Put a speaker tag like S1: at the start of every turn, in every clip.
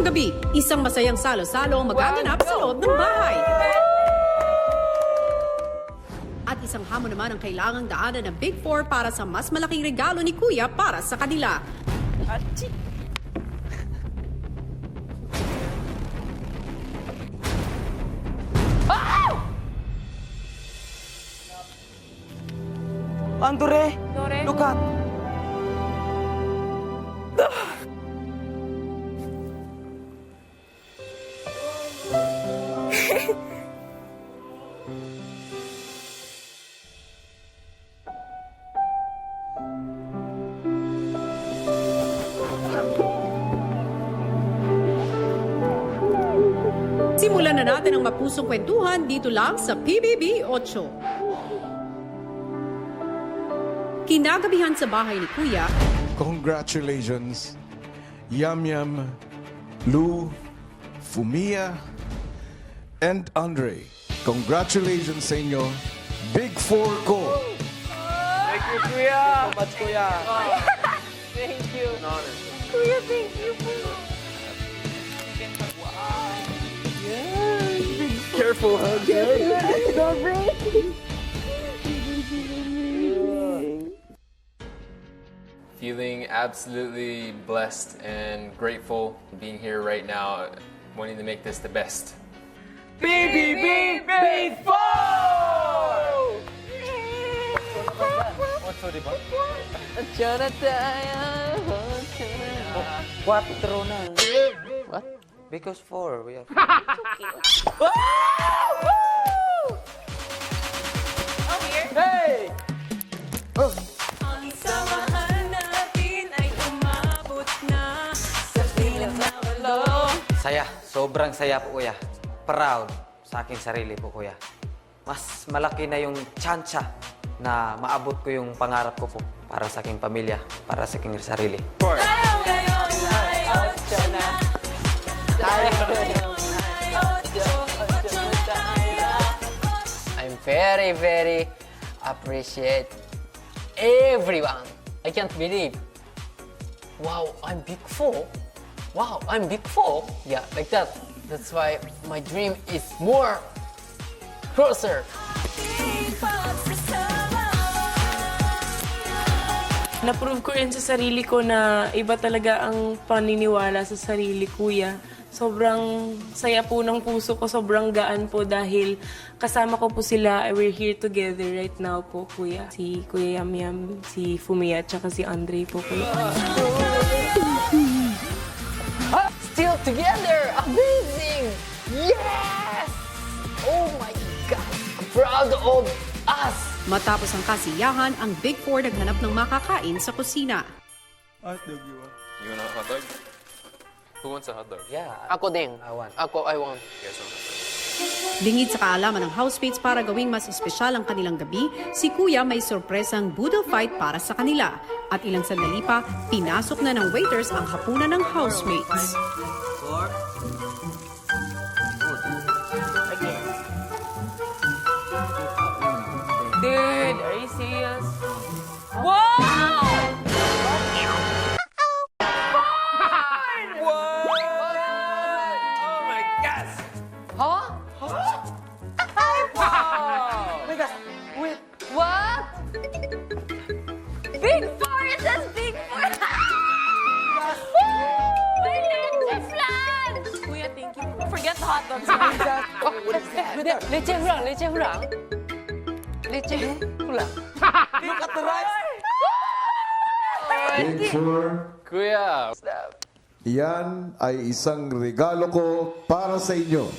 S1: gabi, isang masayang salo-salo ang magaganap sa loob ng bahay. At isang hamon naman ang kailangang daanan ng Big Four para sa mas malaking regalo ni Kuya para sa kanila.
S2: Andre, look at.
S1: Simulan na natin ang mapusong kwentuhan dito lang sa PBB 8. Kinagabihan sa bahay ni Kuya,
S3: Congratulations, Yam Yam, Lou, Fumia, and Andre. Congratulations sa inyo, Big Four ko.
S2: Thank you, Kuya. So much, Kuya.
S4: Thank you.
S5: Kuya, thank you po.
S2: Careful, huh?
S4: Feeling absolutely blessed and grateful being here right now, wanting to make this the best.
S2: BBB Big Four! What's the diba? Quattro na. What? Because four, we have. Hey! Oh.
S5: Ang samahan natin ay umabot na sa bilang na walo.
S2: Saya, sobrang saya po, Kuya. Proud sa aking sarili po, Kuya. Mas malaki na yung tsansa na maabot ko yung pangarap ko po para sa aking pamilya, para sa aking sarili.
S5: Tayo ngayon ay otso na. Tayo ngayon ay otso na tayo.
S6: I'm very appreciate everyone. I can't believe. Wow, I'm Big Four. Wow, I'm Big Four. Yeah, like that. That's why my dream is more closer.
S7: Na-prove ko rin sa sarili ko na iba talaga ang paniniwala sa sarili, Kuya. Sobrang saya po ng puso ko, sobrang gaan po dahil kasama ko po sila. We're here together right now po, Kuya. Si Kuya Yam Yam, si Fumia, at saka si Andre po, Kuya.
S6: Still together! Amazing! Yes! Oh my God! I'm proud of us!
S1: matapos ang kasiyahan, ang Big Four naghanap ng makakain sa kusina.
S4: You want a hot dog? Who wants a hot dog?
S2: Yeah.
S6: Ako din.
S2: I want.
S6: I want.
S4: You guys want a hot dog?
S1: Lingid sa kaalaman ng housemates para gawing mas espesyal ang kanilang gabi, si Kuya may sorpresang boodle fight para sa kanila. At ilang sandali pa, pinasok na ng waiters ang hapunan ng housemates.
S7: Dude, are you serious? Wow!
S6: Huh?
S5: What? Big Four is as Big Four! May leche flan!
S7: Kuya, thank you. Forget the hot dogs.
S6: Leche flan, leche flan. Leche flan.
S2: Look at the rice!
S3: Big Four,
S4: Kuya!
S3: yan ay isang regalo ko para sa inyo.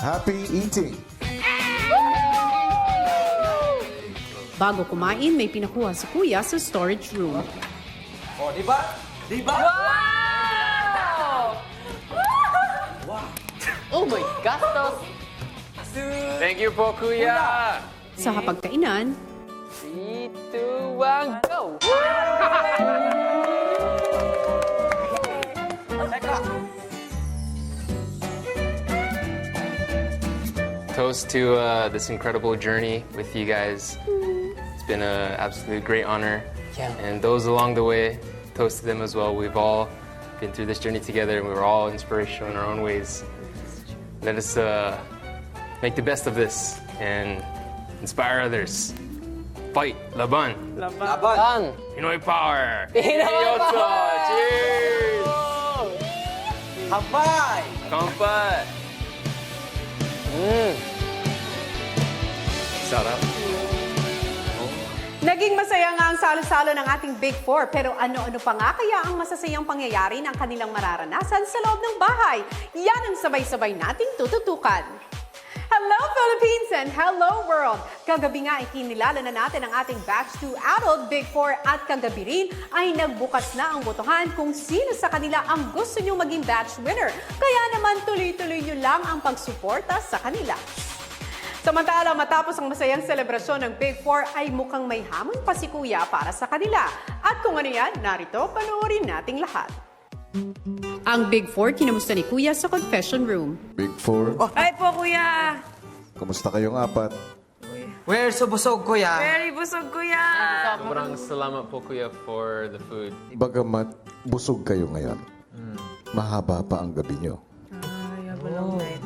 S3: Happy eating!
S1: Bago kumain, may pinakuha si Kuya sa storage room.
S2: Oh, di ba? Di ba?
S6: Oh my God!
S4: Thank you po, Kuya!
S1: Sa hapagkainan,
S6: 3, 2, 1, go!
S4: Toast to this incredible journey with you guys. It's been an absolute great honor
S6: Yeah.
S4: And those along the way, toast to them as well. We've all been through this journey together, and we're all inspirational in our own ways. Let us make the best of this and inspire others. Fight, laban,
S6: Done.
S4: Pinoy power.
S6: Pinoy
S4: Yoso!
S6: power!
S4: Cheers!
S2: Habay!
S4: Kampai! Sarap.
S1: Naging masaya nga ang salo-salo ng ating Big Four, pero ano-ano pa nga kaya ang masasayang pangyayari ng kanilang mararanasan sa loob ng bahay? Yan ang sabay-sabay nating tututukan. Hello Philippines and hello world! Kagabi nga ikinilala na natin ang ating Batch 2 Adult Big Four at kagabi rin ay nagbukas na ang botohan kung sino sa kanila ang gusto nyo maging batch winner. Kaya naman tuloy-tuloy nyo lang ang pagsuporta sa kanila. Samantala, matapos ang masayang selebrasyon ng Big Four ay mukhang may hamon pa si Kuya para sa kanila. At kung ano yan, narito, panoorin nating lahat. Ang Big Four kinamusta ni Kuya sa confession room.
S3: Big Four,
S7: Ay po, kuya!
S3: kamusta kayong apat?
S2: We're so busog, kuya.
S7: Very busog, kuya!
S4: Sobrang salamat po kuya for the food.
S3: Bagamat busog kayo ngayon, mahaba pa ang gabi nyo.
S7: Ay, long night.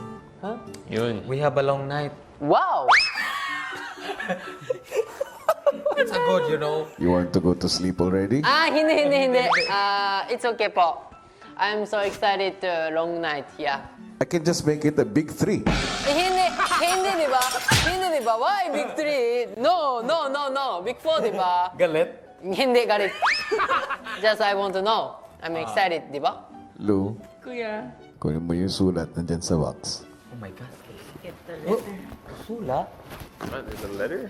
S4: Yun.
S2: We have a long night.
S6: Wow!
S2: It's a good, you know.
S3: You want to go to sleep already?
S6: Hindi. It's okay po. I'm so excited to long night, yeah.
S3: I can just make it a big 3.
S6: Hindi, di ba? Hindi, di ba? Why big 3? No. Big 4, di ba?
S2: Galit?
S6: Hindi, galit. Just I want to know. I'm excited, di ba?
S3: Lou,
S7: Kuya.
S3: kunin mo yung sulat nandyan sa box.
S2: Oh my God.
S7: Get the letter.
S2: Sula?
S4: What, there's a letter?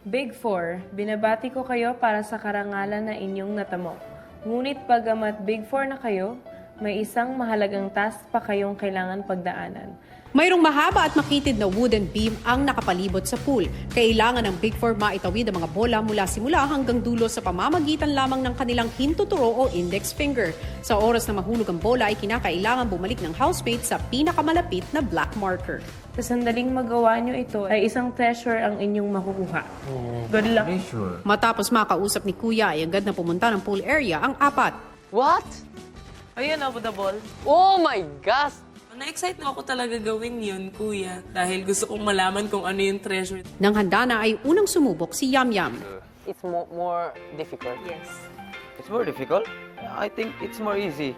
S7: Big Four, binabati ko kayo para sa karangalan na inyong natamo. Ngunit pagamat Big Four na kayo, may isang mahalagang task pa kayong kailangan pagdaanan.
S1: Mayroong mahaba at makitid na wooden beam ang nakapalibot sa pool. Kailangan ng Big Four maitawid ang mga bola mula simula hanggang dulo sa pamamagitan lamang ng kanilang hintuturo o index finger. Sa oras na mahulog ang bola ay kinakailangan bumalik ng housemate sa pinakamalapit na black marker.
S7: Sa sandaling magawa nyo ito, ay isang treasure ang inyong makukuha. Good luck.
S1: Matapos makausap ni Kuya ay agad na pumunta ng pool area ang apat.
S6: What?
S7: Ayun, Abu the ball.
S6: Oh my gosh!
S7: Na-excite na ako talaga gawin yun, Kuya. Dahil gusto kong malaman kung ano yung treasure.
S1: Nang handa na ay unang sumubok si Yam Yam.
S6: It's more difficult.
S7: Yes.
S2: It's more difficult? I think it's more easy.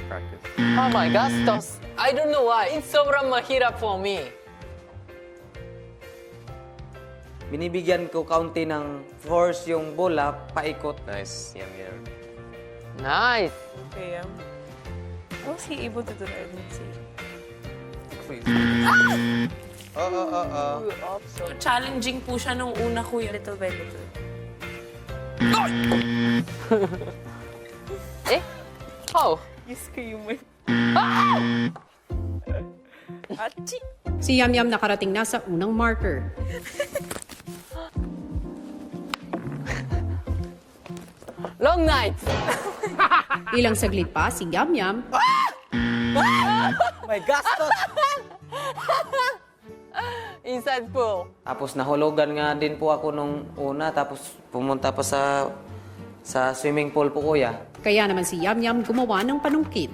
S4: Practice.
S6: Oh my gosh, Tos. I don't know why. It's sobrang mahirap for me.
S2: Binibigyan ko kaunti ng force yung bola, paikot.
S4: Nice. Yum.
S6: Nice.
S7: Okay, how was he able to do that? Let's see.
S4: Please.
S7: So, challenging po siya nung una, Kuya. Little by little.
S6: Eh? How?
S7: You scream. Achi!
S1: Si Yam Yam nakarating na sa unang marker.
S6: Long night.
S1: Ilang saglit pa si Yam Yam
S2: My gastos!
S6: Inside pool.
S2: Tapos nahulugan nga din po ako nung una, tapos pumunta pa sa swimming pool po, kuya.
S1: Kaya naman si Yam Yam gumawa ng panungkit.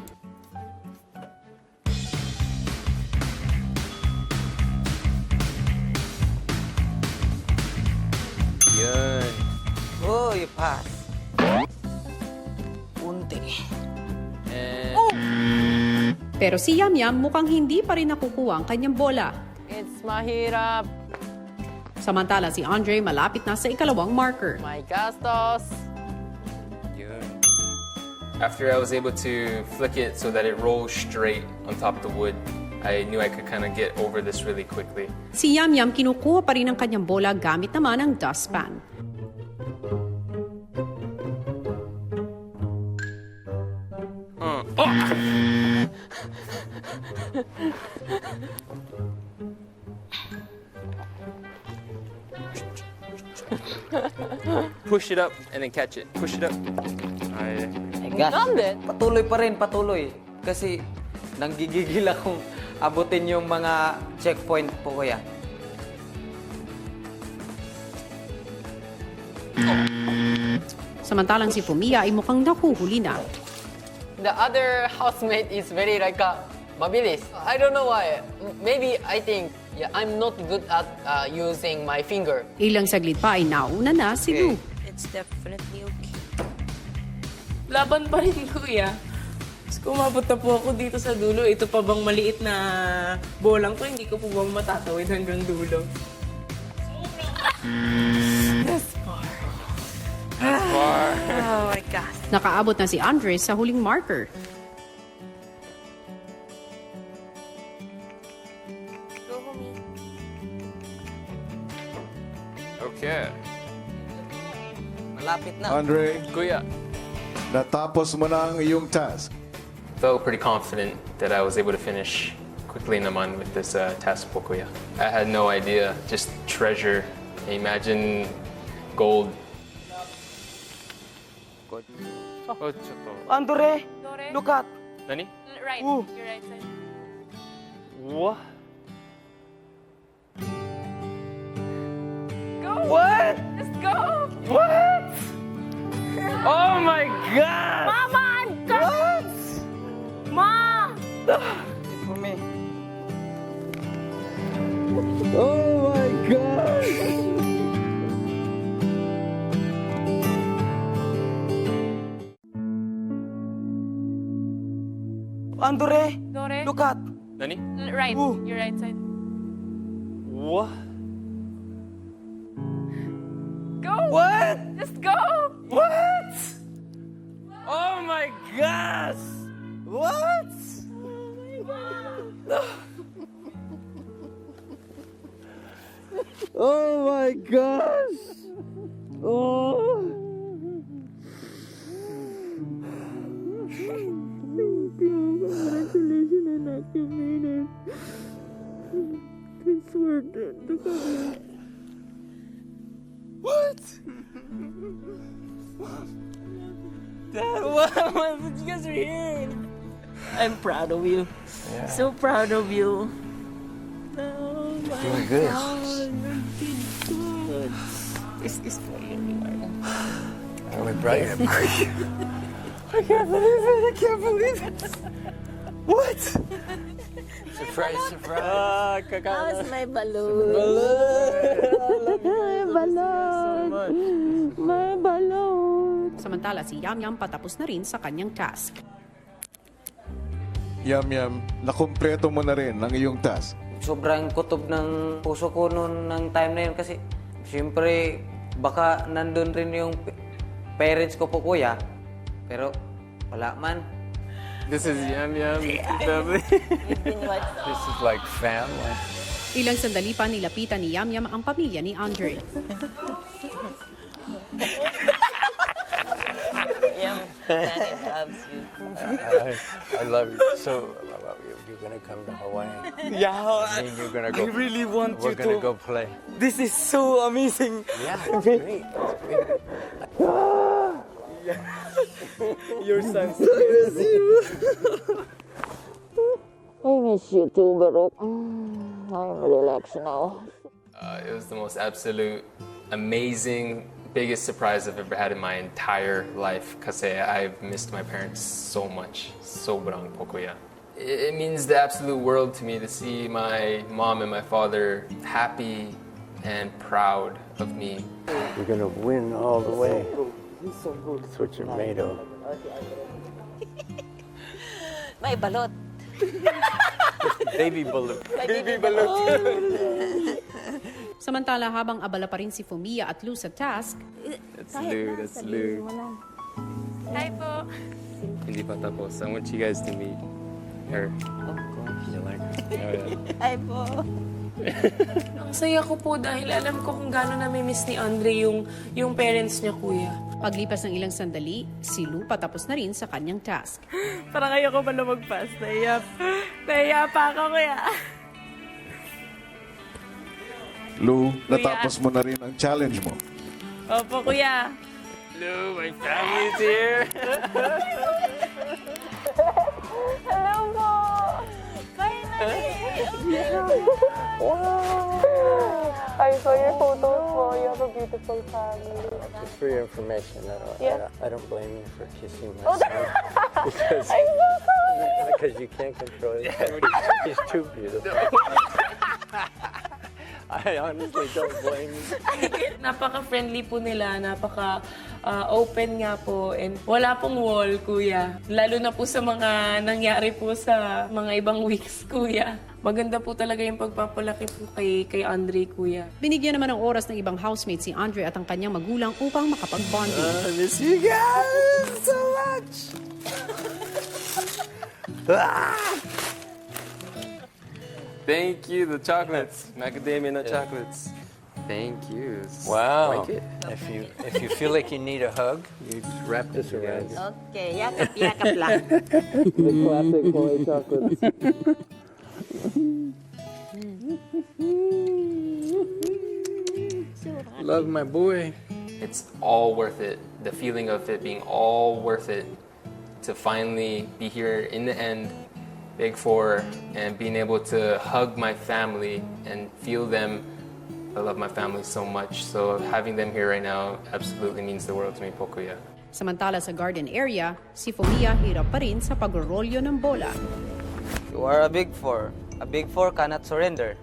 S4: Yun.
S2: Uy, pass. Unti.
S4: And
S1: Pero si Yam Yam mukhang hindi pa rin nakukuha ang kanyang bola.
S6: It's mahirap.
S1: Samantala si Andre malapit na sa ikalawang marker.
S6: My gastos.
S4: yun. After I was able to flick it so that it rolls straight on top of the wood, I knew I could kind of get over this really quickly.
S1: Si Yam Yam kinukuha pa rin ang kanyang bola gamit naman ang dustpan.
S4: Push it up and then catch it. Push it up.
S2: Gas.
S6: Nande?
S2: Patuloy. Kasi nanggigigil akong abutin yung mga checkpoint po, kuya.
S1: Samantalang si Fumiya ay mukhang nahuhuli na.
S6: The other housemate is very like mabilis. I don't know why. Maybe I think I'm not good at using my finger.
S1: Ilang saglit pa ay nauna na si Lou.
S5: It's definitely okay.
S7: Laban pa rin, kuya. Tapos kumabot na po ako dito sa dulo. Ito pa bang maliit na bolang ko, hindi ko po bang matatawid hanggang dulo?
S5: Oh my God.
S1: Nakaabot na si Andres sa huling marker.
S5: Go, homie.
S4: Okay.
S2: Malapit na.
S3: Andre,
S4: Kuya.
S3: natapos mo na ang iyong task.
S4: Felt pretty confident that I was able to finish quickly naman with this task po, Kuya. I had no idea. Just treasure. Imagine gold.
S8: Andre,
S5: Dore.
S8: look at.
S4: Nani?
S5: Right.
S8: Ooh.
S5: Your right side.
S8: What?
S5: Go.
S8: What?
S5: Just go.
S8: What? Oh my God!
S5: Mama, I'm coming. Ma.
S8: For me. Oh my God! Andre,
S5: Dore.
S8: look at.
S4: Nani?
S5: Right.
S8: Ooh.
S5: Your right side.
S8: What?
S5: Go.
S8: What?
S5: Just go.
S8: What? Oh my gosh! What? Oh my gosh! Oh! What? Dad, what? You guys are here. I'm proud of you. So proud of you. Oh my
S2: Doing good.
S8: God, you did good. This is for you.
S2: We're bright.
S8: I can't believe it. I can't believe it. What?
S2: Surprise, surprise.
S8: How's
S5: my balloon?
S8: My balloon.
S1: Samantala si Yamyam patapos na rin sa kanyang task.
S3: Yam, nakumpleto mo na rin ang iyong task.
S2: Sobrang kutob ng puso ko noon ng time na yun kasi siyempre baka nandun rin yung parents ko po, kuya. Pero wala man.
S4: This is Yam Yam family.
S2: This is like family.
S1: Ilang sandali pa nilapitan ni Yamyam ang pamilya ni Andre.
S9: I love you. So, you're gonna come to Hawaii.
S8: Yeah,
S9: And you're gonna go.
S8: I really want
S9: We're
S8: you
S9: gonna
S8: to.
S9: go play.
S8: This is so amazing.
S9: Yeah, it's great.
S8: Your son.
S10: I miss you too, Barok. I'm relaxed now.
S4: It was the most absolute, amazing, biggest surprise I've ever had in my entire life. Kasi I've missed my parents so much. Sobrang po, kuya. It means the absolute world to me to see my mom and my father happy and proud of me.
S9: You're gonna win all the way. That's what you're made of.
S5: May balot.
S9: Baby balloon.
S8: Baby balloon.
S1: Samantala habang abala pa rin si Fumiya at Lou sa task,
S4: That's Lou, that's Lou.
S5: Hi po.
S4: Hindi pa tapos. I want you guys to meet her. Of course. You like her? Oh, yeah.
S5: Hi po.
S7: Ang saya ko po dahil alam ko kung gaano nami-miss ni Andre yung parents niya, kuya.
S1: paglipas ng ilang sandali, si Lou patapos na rin sa kanyang task.
S7: Parang ayoko pa na mag-pass. Nahiya pa ako, kuya.
S3: Lou, natapos mo na rin ang challenge mo.
S7: Opo, kuya.
S4: Lou, my family's here.
S5: Hello po. Finally.
S7: Wow. I saw your photos po. You have a beautiful family.
S9: for your information, I don't blame you for kissing my
S10: Oh,
S9: son. Because, because you can't control it. He's too beautiful. I honestly don't blame you.
S7: Napaka-friendly po nila, napaka-open nga po, and wala pong wall, kuya. Lalo na po sa mga nangyari po sa mga ibang weeks, kuya. Maganda po talaga yung pagpapalaki po kay Andre, kuya.
S1: Binigyan naman ng oras ng ibang housemate si Andre at ang kanyang magulang upang makapag-bonding.
S9: I miss you guys so much.
S4: Thank you, the chocolates. Macadamia nut chocolates. Thank you.
S9: Wow.
S4: Like it?
S9: If you feel like you need a hug, you just wrap this around you.
S10: Okay, yakap lang.
S9: The classic boy chocolates. Love my boy.
S4: It's all worth it. The feeling of it being all worth it to finally be here in the end, Big Four, and being able to hug my family and feel them. I love my family so much. So having them here right now absolutely means the world to me, Pokuya.
S1: Samantala sa garden area, si Fomia hirap pa rin sa pagrolyo ng bola.
S2: You are a Big Four. A Big Four cannot surrender.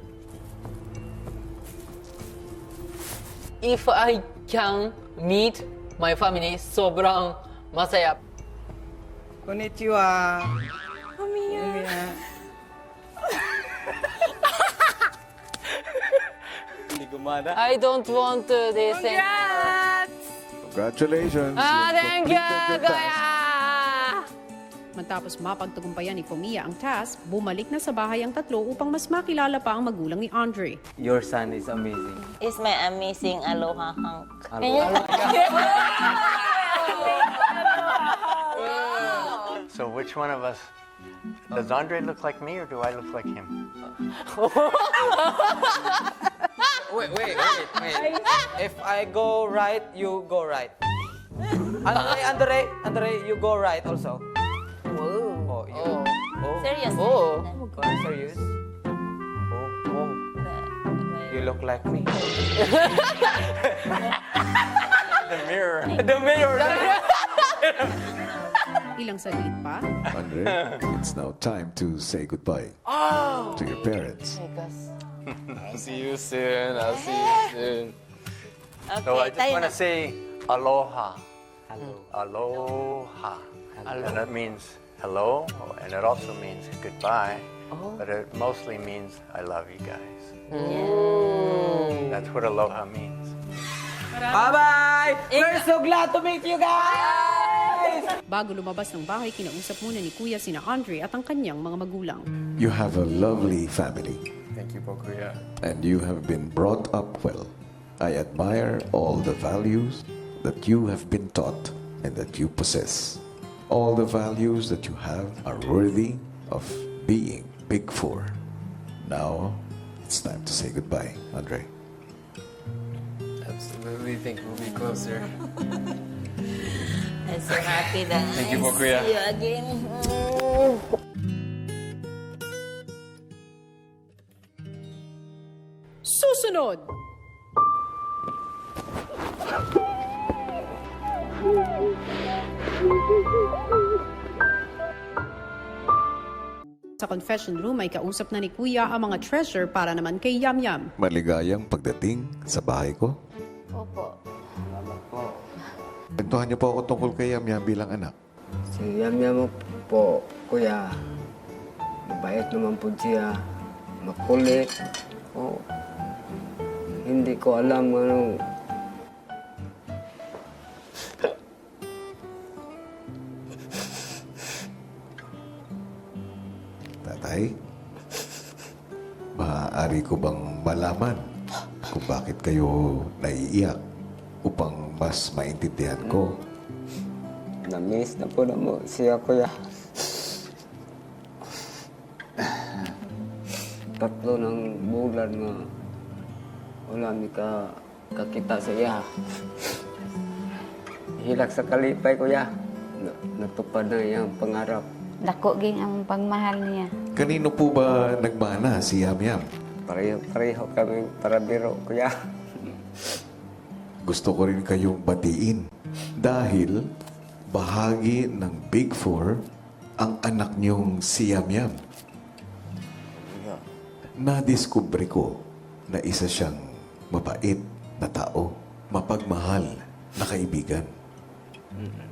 S6: If I can meet my family, sobrang masaya.
S8: Konnichiwa.
S2: Hindi gumana.
S6: I don't want to listen.
S3: Congratulations.
S6: Thank you,
S3: completed the task.
S6: Kuya!
S1: Matapos mapagtagumpayan ni Fomia ang task, bumalik na sa bahay ang tatlo upang mas makilala pa ang magulang ni Andre.
S2: Your son is amazing.
S10: Is my amazing aloha hunk.
S9: So which one of us, does Andre look like me or do I look like him?
S2: Wait. If I go right, you go right. Andre, you go right also. Oh, you. Oh.
S10: Seriously?
S6: Oh.
S2: Serious? Oh. You look like me.
S9: The mirror.
S2: The mirror.
S1: Ilang saglit pa,
S3: Andre, it's now time to say goodbye to your parents.
S4: I'll see you soon. I'll see you soon.
S9: So I just
S10: tayo
S9: want to
S10: na.
S9: say aloha.
S2: Hello.
S9: Aloha. And that means hello, and it also means goodbye. But it mostly means I love you guys. That's what aloha means.
S2: Bye-bye! We're so glad to meet you guys!
S1: bago lumabas ng bahay, kinausap muna ni Kuya sina Andre at ang kanyang mga magulang.
S3: You have a lovely family,
S4: Thank you, Pokuya.
S3: and you have been brought up well. I admire all the values that you have been taught and that you possess. All the values that you have are worthy of being Big Four. Now, it's time to say goodbye, Andre.
S4: Absolutely think we'll be closer.
S10: I'm so happy that
S4: Thank you,
S10: I
S4: Kuya.
S10: see you again.
S1: Susunod! Sa confession room ay kausap na ni Kuya ang mga treasure para naman kay Yam Yam.
S3: Maligayang pagdating sa bahay ko.
S10: Opo.
S3: Kwentuhan niyo po ako tungkol kay Yam Yam bilang anak.
S11: Si Yam po, kuya. Mabait naman po siya. Makulit. Oh, hindi ko alam anong
S3: Tatay, maaari ko bang malaman kung bakit kayo naiiyak upang mas maintindihan ko?
S11: na-miss na po na mo siya, kuya. Tatlo ng bulan nga wala mi kakita sa iya. Hilak sa kalipay, kuya. Natupad na iyang pangarap.
S10: Dako ging ang pagmahal niya.
S3: Kanino po ba nagmana si Yam Yam?
S11: Pareho kami para biro, kuya.
S3: gusto ko rin kayong batiin dahil bahagi ng Big Four ang anak niyong si Yamyam. Nadiskubre ko na isa siyang mabait na tao, mapagmahal na kaibigan,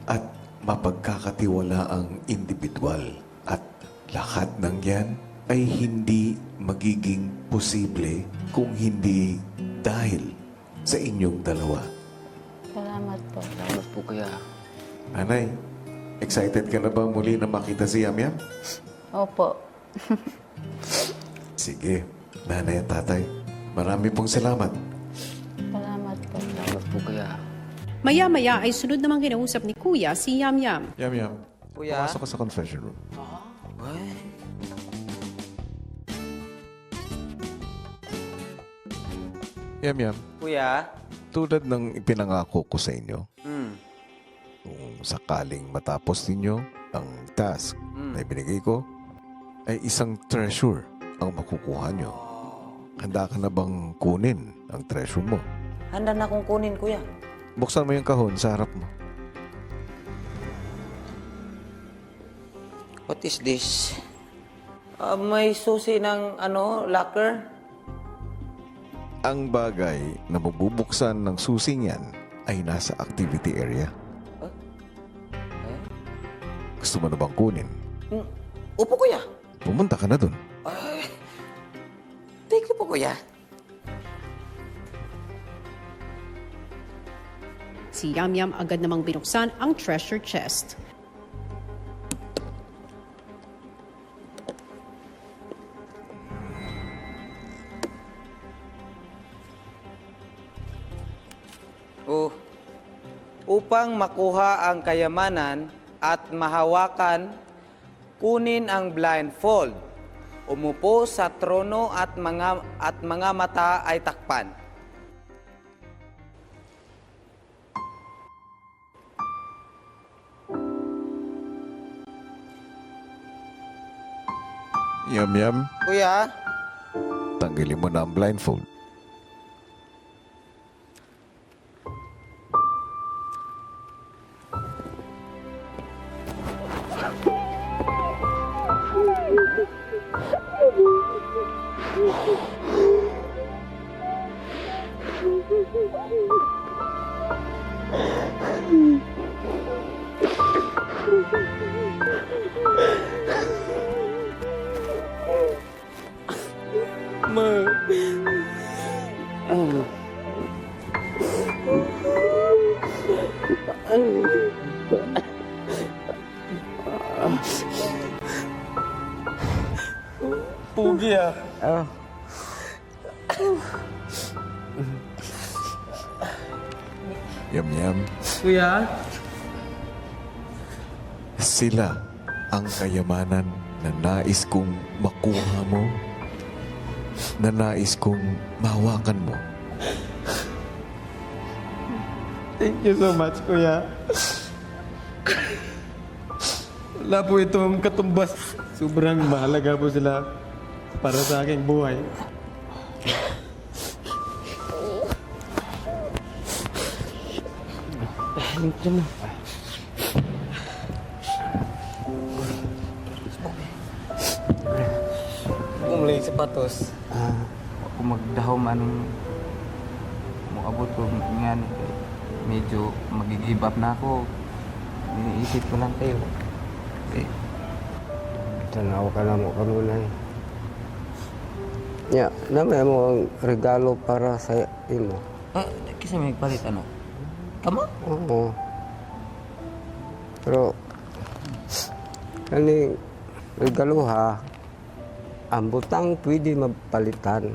S3: at mapagkakatiwalaang individual. At lahat ng yan ay hindi magiging posible kung hindi dahil sa inyong dalawa.
S10: Salamat po.
S11: Salamat po, kuya.
S3: Nanay, excited ka na ba muli na makita si Yamyam?
S10: Opo.
S3: Sige, nanay at tatay, marami pong salamat.
S10: Salamat po.
S11: Salamat po, kuya.
S1: Maya-maya ay sunod namang kinausap ni Kuya si Yamyam.
S3: Yamyam,
S2: Kuya?
S3: pumasok ka sa confession room. Yamyam,
S2: Kuya?
S3: tulad ng ipinangako ko sa inyo,
S2: Hmm.
S3: kung sakaling matapos ninyo ang task na ibinigay ko, ay isang treasure ang makukuha nyo. Handa ka na bang kunin ang treasure mo?
S2: Handa na akong kunin, Kuya.
S3: Buksan mo yung kahon sa harap mo.
S2: What is this? May susi ng locker?
S3: Ang bagay na mabubuksan ng susing yan ay nasa activity area. Gusto mo na bang kunin?
S2: Upo, Kuya.
S3: Pumunta ka na dun.
S2: Thank you po, Kuya.
S1: Si Yamyam agad namang binuksan ang treasure chest.
S2: Upang makuha ang kayamanan at mahawakan, kunin ang blindfold. Umupo sa trono at mga mata ay takpan.
S3: Yamyam,
S2: Kuya?
S3: tanggalin mo na ang blindfold.
S8: Pugi ah.
S3: Yamyam,
S8: Kuya?
S3: sila ang kayamanan na nais kong makuha mo, na nais kong mahawakan mo.
S8: Thank you so much, Kuya. Wala po itong katumbas. Sobrang mahalaga po sila para sa aking buhay.
S2: Umulay sapatos. Ako magdahom anong abot ko nga medyo mag-give up na ako. Iniisip ko lang kayo.
S11: Tanaw ka na mo kanunay. Ya, namay mo ang regalo para sa imo.
S2: Kasi may palit ano? Kamo?
S11: Oo. Pero, kani regalo ha, ang butang pwede mapalitan,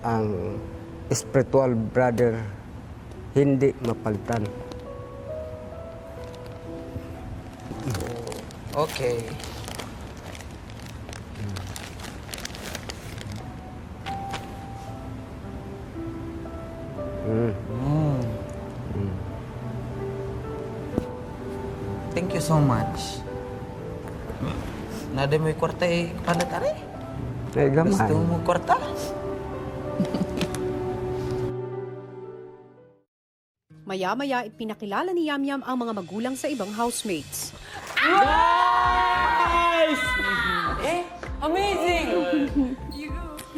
S11: ang spiritual brother hindi mapalitan.
S2: Okay. Thank you so much. Nada mo yung kwarta palit ari?
S11: Ay, gamay.
S2: Gusto mo kwarta?
S1: Maya-maya ipinakilala ni Yamyam ang mga magulang sa ibang housemates.
S6: Amazing!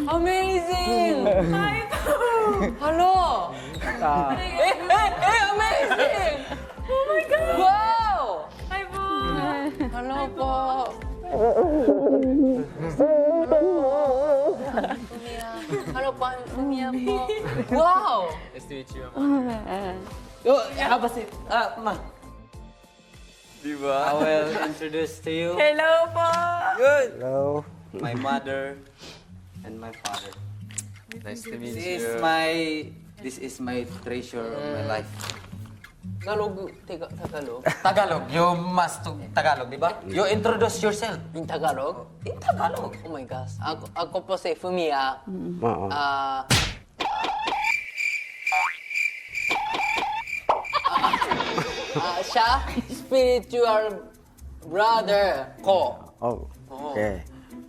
S6: Amazing! Hello! Amazing! Oh my God! Wow!
S5: Hi po!
S6: Hello po! Hello po, Fumiya po. Wow!
S4: Nice to meet you.
S2: Ma. I will introduce to you
S7: Hello po!
S2: Hello. My mother and my father.
S4: Nice to meet
S2: This
S4: you.
S2: is my treasure of my life.
S6: Tagalog, Tagalog.
S2: Tagalog, you must Tagalog, di ba? You introduce yourself.
S6: In Tagalog?
S2: In Tagalog.
S6: Oh my gosh. Ako po si Fumiya. Siya, spiritual brother ko.
S11: Oh, okay.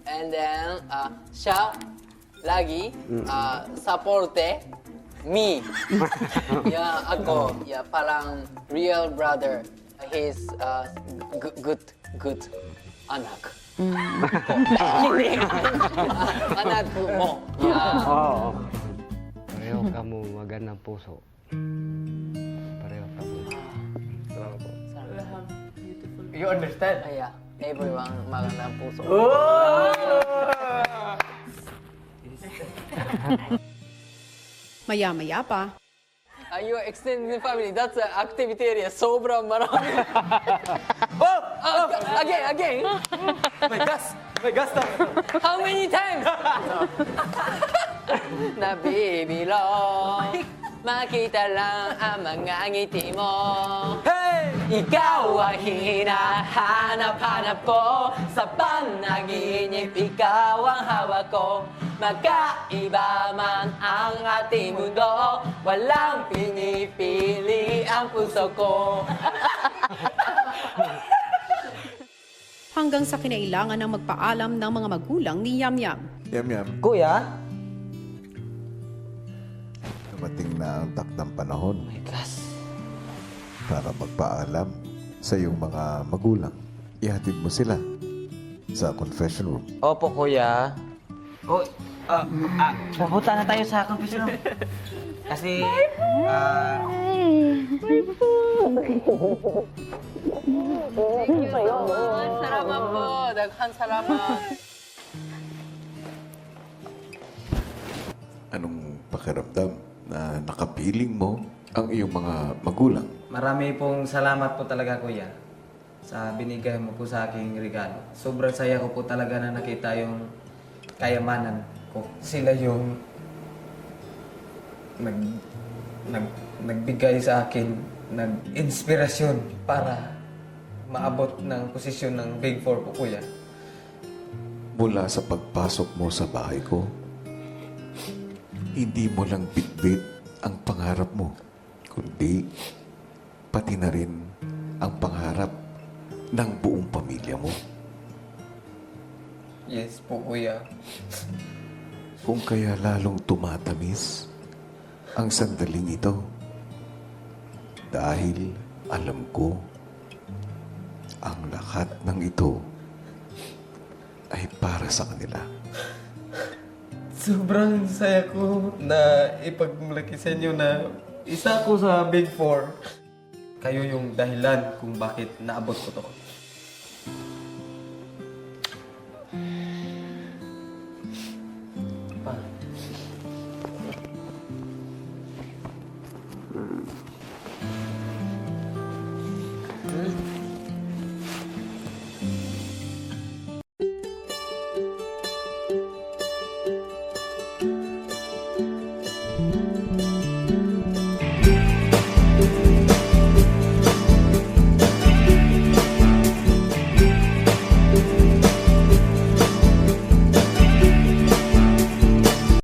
S6: And then, siya, lagi, supporte, me. Yeah, ako, yeah, parang real brother. He's good anak. Anak mo. Yeah.
S11: Oo. Pareho kamu magandang puso. Pareho kamu. Salamat po.
S6: You understand? Yeah. Everyone magandang puso.
S1: Maya-maya pa,
S6: Your extended family, that's an activity area. Sobrang marami. Again.
S2: May gas na.
S6: How many times? Nabibilong, makita lang ang mga ngiti mo. Ikaw ang hinahanap-hanap ko. Sa panaginip, ikaw ang hawak ko. Magkaiba man ang ating mundo, walang pinipili ang puso ko.
S1: hanggang sa kinailangan ng magpaalam ng mga magulang ni Yamyam.
S3: Yamyam,
S2: Kuya?
S3: dumating na ang takdang panahon
S2: Oh my gosh.
S3: para magpaalam sa iyong mga magulang. Ihatid mo sila sa confession room.
S2: Opo, kuya. Pupunta na tayo sa confession room. Kasi,
S6: Salamat po. Daghang salamat.
S3: Anong pakiramdam na nakapiling mo ang iyong mga magulang?
S2: marami pong salamat po talaga, kuya, sa binigay mo po sa aking regalo. Sobrang saya ko po talaga na nakita yung kayamanan ko. Sila yung nagbigay sa akin ng inspirasyon para maabot ng posisyon ng Big Four po, kuya.
S3: Mula sa pagpasok mo sa bahay ko, hindi mo lang bitbit ang pangarap mo, kundi pati na rin ang pangarap ng buong pamilya mo.
S2: Yes po, kuya.
S3: Kung kaya lalong tumatamis ang sandaling ito, dahil alam ko ang lahat ng ito ay para sa kanila.
S2: Sobrang saya ko na ipagmalaki sa inyo na isa ko sa Big Four. Kayo yung dahilan kung bakit naabot ko to.